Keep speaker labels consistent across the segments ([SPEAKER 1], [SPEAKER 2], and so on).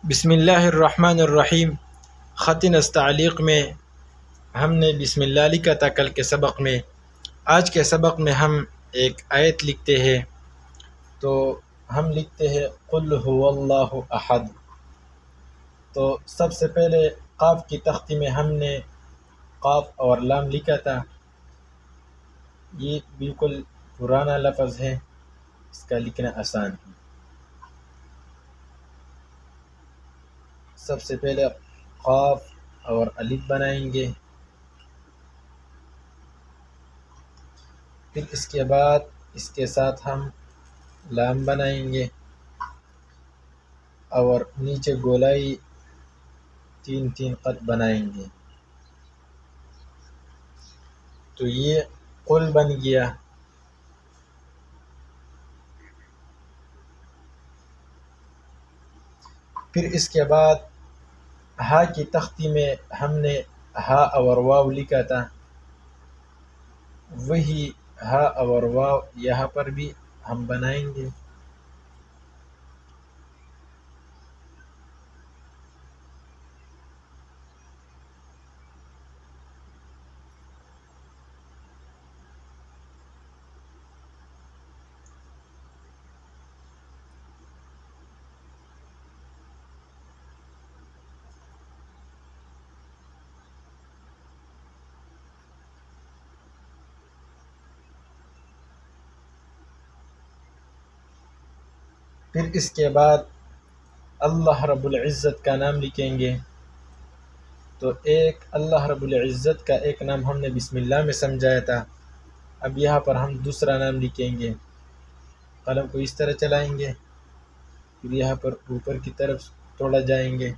[SPEAKER 1] بسم اللہ الرحمن الرحیم۔ خط نستعلیق میں ہم نے بسم اللہ لکھا تھا کل کے سبق میں۔ آج کے سبق میں ہم ایک آیت لکھتے ہیں، تو ہم لکھتے ہیں قل هو اللہ احد۔ تو سب سے پہلے قاف کی تختی میں ہم نے قاف اور لام لکھا تھا۔ یہ بالکل پرانا لفظ ہے، اس کا لکھنا آسان ہے۔ سب سے پہلے قاف اور الف بنائیں گے، پھر اس کے بعد اس کے ساتھ ہم لام بنائیں گے اور نیچے گولائی تین قط بنائیں گے، تو یہ قل بن گیا۔ پھر اس کے بعد ہا کی تختی میں ہم نے ہا اور واو لکھا تھا، وہی ہا اور واو یہاں پر بھی ہم بنائیں گے۔ پھر اس کے بعد اللہ رب العزت کا نام لکھیں گے، تو ایک اللہ رب العزت کا ایک نام ہم نے بسم اللہ میں سمجھایا تھا، اب یہاں پر ہم دوسرا نام لکھیں گے۔ قلم کو اس طرح چلائیں گے، پھر یہاں پر اوپر کی طرف توڑا جائیں گے،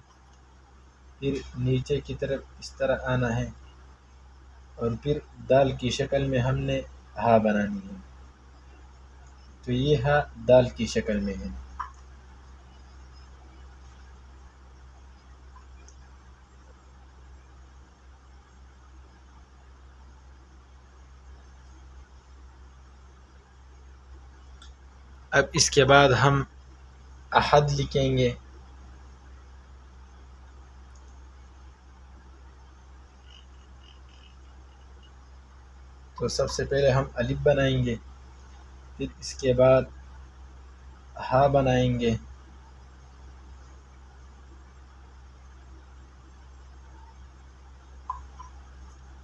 [SPEAKER 1] پھر نیچے کی طرف اس طرح آنا ہے، اور پھر دال کی شکل میں ہم نے ہا بنانی ہے، تو یہ ہا دال کی شکل میں ہے۔ اب اس کے بعد ہم احد لکھیں گے، تو سب سے پہلے ہم الف بنائیں گے، پھر اس کے بعد ہا بنائیں گے،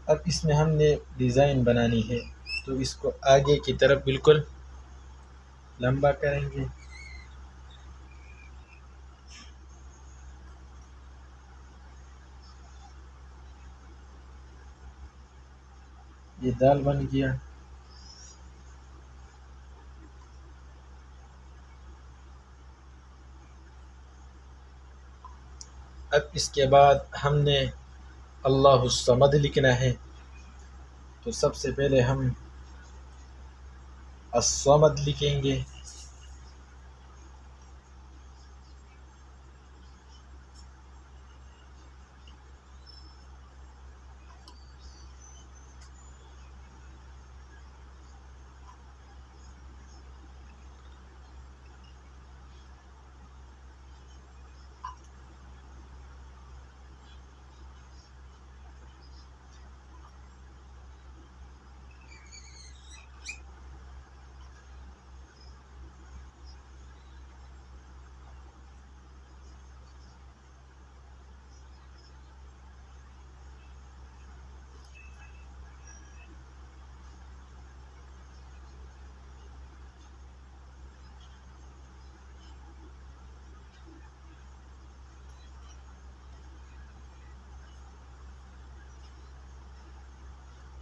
[SPEAKER 1] اب اس میں ہم نے ڈیزائن بنانی ہے، تو اس کو آگے کی طرف بالکل لمبا کریں گے۔ یہ دال بن گیا۔ اب اس کے بعد ہم نے اللہ الصمد لکھنا ہے، تو سب سے پہلے ہم الصمد لکھیں گے،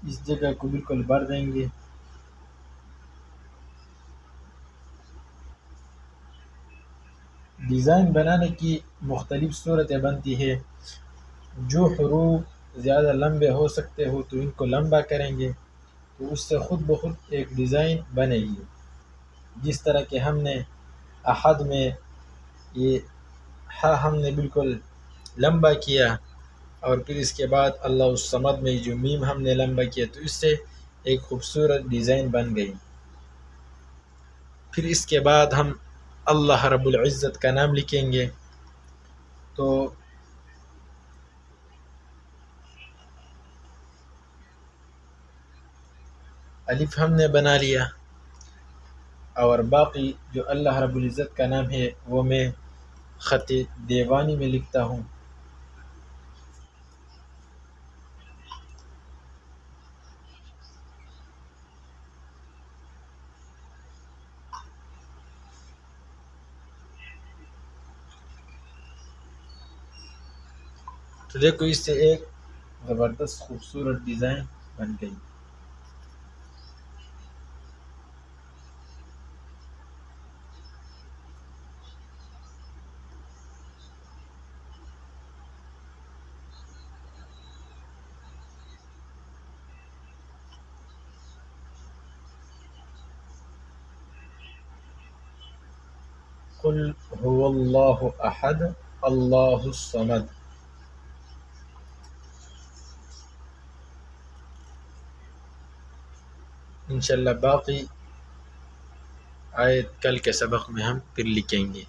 [SPEAKER 1] اس جگہ کو بالکل بھر دیں گے۔ ڈیزائن بنانے کی مختلف صورتیں بنتی ہے، جو حروف زیادہ لمبے ہو سکتے ہو تو ان کو لمبا کریں گے، تو اس سے خود بخود ایک ڈیزائن بنے گی۔ جس طرح کہ ہم نے احد میں یہ ہا ہم نے بالکل لمبا کیا، اور پھر اس کے بعد اللہ الصمد میں جو میم ہم نے لمبا کیا، تو اس سے ایک خوبصورت ڈیزائن بن گئی۔ پھر اس کے بعد ہم اللہ رب العزت کا نام لکھیں گے، تو الف ہم نے بنا لیا، اور باقی جو اللہ رب العزت کا نام ہے وہ میں خط دیوانی میں لکھتا ہوں۔ تو دیکھو اس سے ایک زبردست خوبصورت ڈیزائن بن گئی۔ قل هو اللہ احد اللہ الصمد۔ انشاءاللہ باقی آیت کل کے سبق میں ہم پھر لکھیں گے۔